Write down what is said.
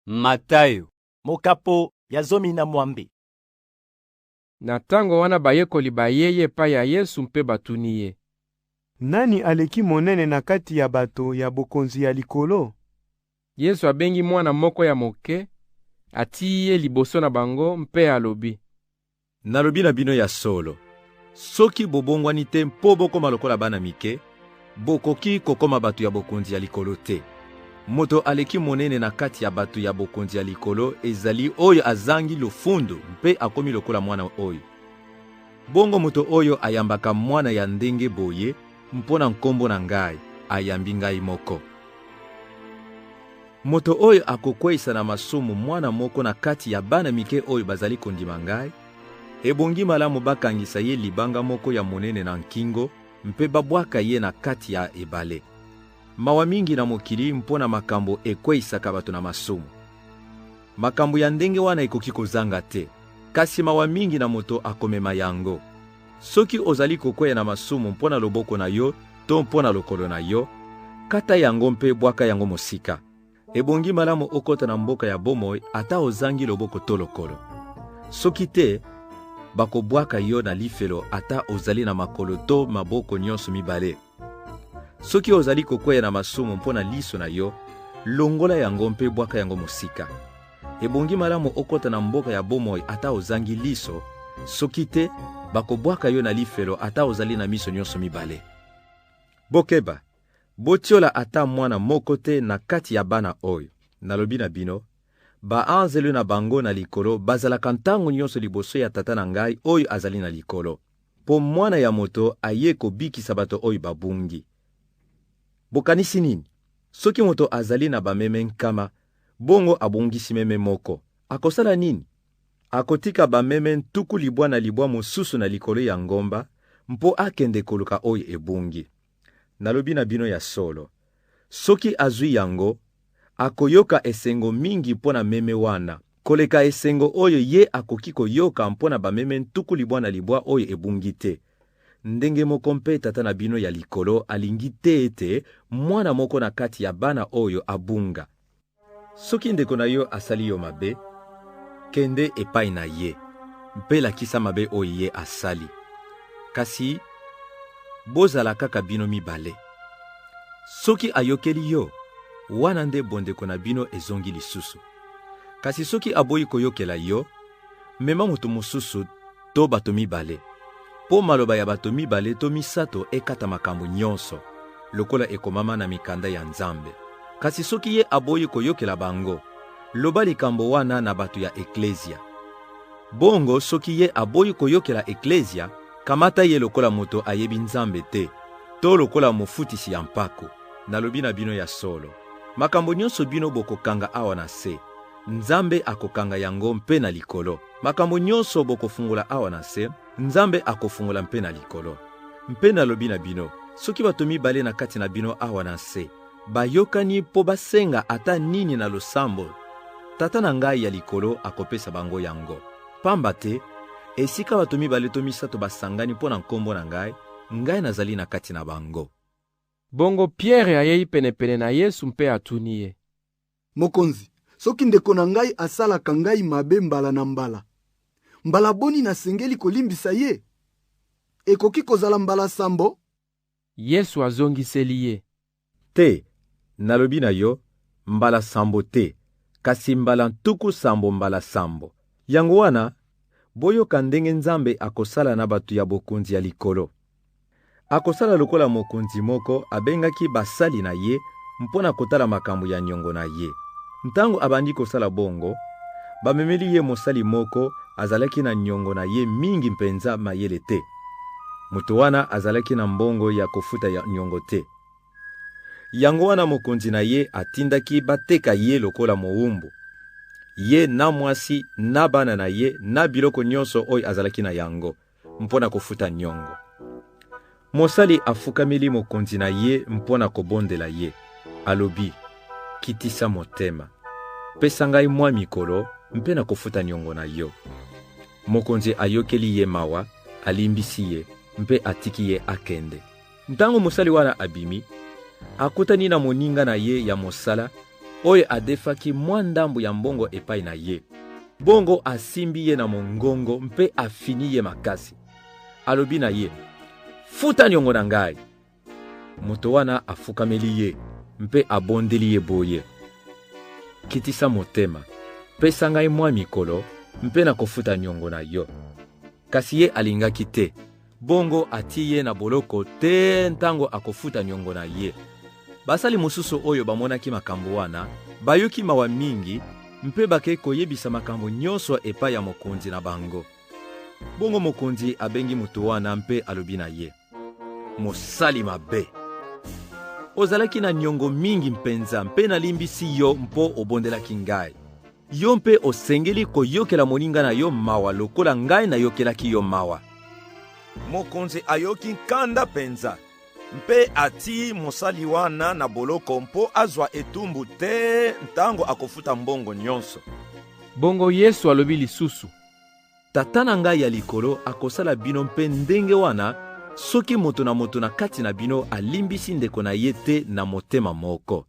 Matai mokapo ya 12. Na tango wana bayekoli bayeye pa ya Yesu mpe batuni ye: Nani aleki monene na kati ya bato ya bokonzi ya likolo? Yesu abengi mwana moko ya moke, ati ye liboso na bango mpe alobi: Nalobi na bino ya solo, soki bobongwani te mpo bokoma lokola bana mike, bokoki kokoma bato ya bokonzi ya likolo te. Moto aleki monene na kati ya bato ya bokonzi ya likolo ezali oyo azangi lofundu mpe akomi lokola mwana oyo. Bongo moto oyo ayambaka mwana ya ndenge boye mpona nkombo na ngai, ayambi ngai moko. Moto oyo akokweyisa na masumu mwana moko na kati ya bana mike oyo bazali kondima ngai, ebongi malamu bakangisa ye libanga moko ya monene na nkingo mpe babwaka ye na kati ya ebale. Mawa mingi na mokili mpona makambo ekweyisaka bato na masumu. Makambo ya ndenge wana ekoki kozanga te, kasi mawa mingi na moto akomema yango. Soki ozali kokweya na masumu mpona loboko na yo to mpona lokolo na yo, kata yango mpe bwaka yango mosika. Ebongi malamu okota na mboka ya bomoi ata ozangi loboko to lokolo. Soki te, bakobwaka yo na lifelo ata ozali na makolo to maboko nyonso mibale. Soki ozali kokweya na masumu mpona liso na yo, longola yango mpe bwaka yango mosika. Ebongi malamu okota na mboka ya bomoi ata ozangi liso, soki te, bakobwaka yo na lifelo ata ozali na miso nyonso mibale. Bokeba, botiola ata mwana moko te na kati ya bana oyo. Nalobi na bino, baanzelu na bango na likolo bazalaka ntango nyonso liboso ya tata na ngai oyo azali na likolo. Po mwana ya moto aye kobikisa bato oyo babungi. Bokanisi nini? Soki moto azali na bameme nkama, bongo abongisi meme moko, akosala nini? Akotika bameme ntuku libwa na libwa mosusu na likolo ya ngomba, mpo akende koluka oyo ebungi. Nalobi na bino ya solo, soki azwi yango, akoyoka esengo mingi mpona meme wana, koleka esengo oyo ye akoki koyoka mpona bameme ntuku libwa na libwa oyo ebungi te. Ndenge moko mpe tata na bino ya likolo alingi te ete mwana moko na kati ya bana oyo abunga. Soki ndeko na yo asali yo mabe, kende epai na ye, mpe lakisa mabe oyo ye asali. Kasi, bozala kaka bino mibale. Soki ayokeli yo, wana nde bondeko na bino ezongi lisusu. Kasi soki aboyi koyokela yo, mema moto mosusu to bato mibale. Po maloba ya bato mibale to misato ekata makambo nyonso, lokola ekomama na mikanda ya Nzambe. Kasi soki ye aboyi koyokela bango, loba likambo wana na bato ya eklezia. Bongo soki ye aboyi koyokela eklezia, kamata ye lokola moto ayebi Nzambe te, to lokola mofutisi ya mpako. Nalobi na bino ya solo, makambo nyonso bino bokokanga awa na se, Nzambe akokanga yango mpe na likolo. Makambo nyonso bokofungula awa na se, Nzambe akofungula mpe na likolo. Mpe nalobi na bino, soki bato mibale na kati na bino awa na se, bayokani po basenga ata nini na losambo, tata na ngai ya likolo akopesa bango yango. Pamba te, esika bato mibale to misato basangani mpo na nkombo na ngai, ngai nazali na kati na bango. Bongo Pierre ayei penepene na Yesu mpe atuni ye: Mokonzi, soki ndeko na ngai asalaka ngai mabe mbala na mbala, mbala boni nasengeli kolimbisa ye? Ekoki kozala mbala sambo? Yesu azongiseli ye: Te, nalobi na yo, mbala sambo te, kasi mbala ntuku sambo mbala sambo. Yango wana, boyoka ndenge Nzambe akosala na bato ya bokonzi ya likolo. Akosala lokola mokonzi moko abengaki basali na ye mpona kotala makambo ya nyongo na ye. Ntango abandi kosala bongo, bamemeli ye mosali moko azalaki na nyongo na ye mingi mpenza mayele te. Moto wana azalaki na mbongo ya kofuta ya nyongo te. Yango wana mokonzi na ye atindaki bateka ye lokola mowumbu. Ye na mwasi na bana na ye na biloko nyonso oyo azalaki na yango mpona kofuta nyongo. Mosali afukameli mokonzi na ye mpona kobondela ye. Alobi, kitisa motema, pesa ngai mwa mikolo mpe na kofuta nyongo na yo. Mokonzi ayokeli ye mawa, alimbisi ye, mpe atiki ye akende. Ntango mosali wana abimi, akutani na moninga na ye ya mosala, oyo adefaki mwa ndambo ya mbongo epai na ye. Bongo asimbi ye na mongongo mpe afini ye makasi. Alobi na ye, futa niongo na ngai. Moto wana afukameli ye mpe abondeli ye boye. Kitisa motema, pesa ngai mwa mikolo mpe na kofuta niongo na yo. Kasi ye alingaki te. Bongo ati ye na boloko te ntango akofuta niongo na ye. Basali mosusu oyo bamonaki makambo wana, bayoki mawa mingi, mpe bake koyebisa makambo nyonso epai ya mokonzi na bango. Bongo mokonzi abengi moto wana mpe alobi na ye, mosali mabe. Ozalaki na niongo mingi mpenza mpe nalimbisi yo mpo obondelaki ngai. Yo mpe osengeli koyokela moninga na yo mawa lokola ngai na yokelaki yo mawa. Mokonzi ayoki nkanda penza, mpe ati mosali wana na boloko mpo azwa etumbu te ntango akofuta mbongo nyonso. Bongo Yesu alobi lisusu, Tata na ngai ya likolo akosala bino mpe ndenge wana, soki moto na kati na bino alimbisi ndeko na ye te na motema moko.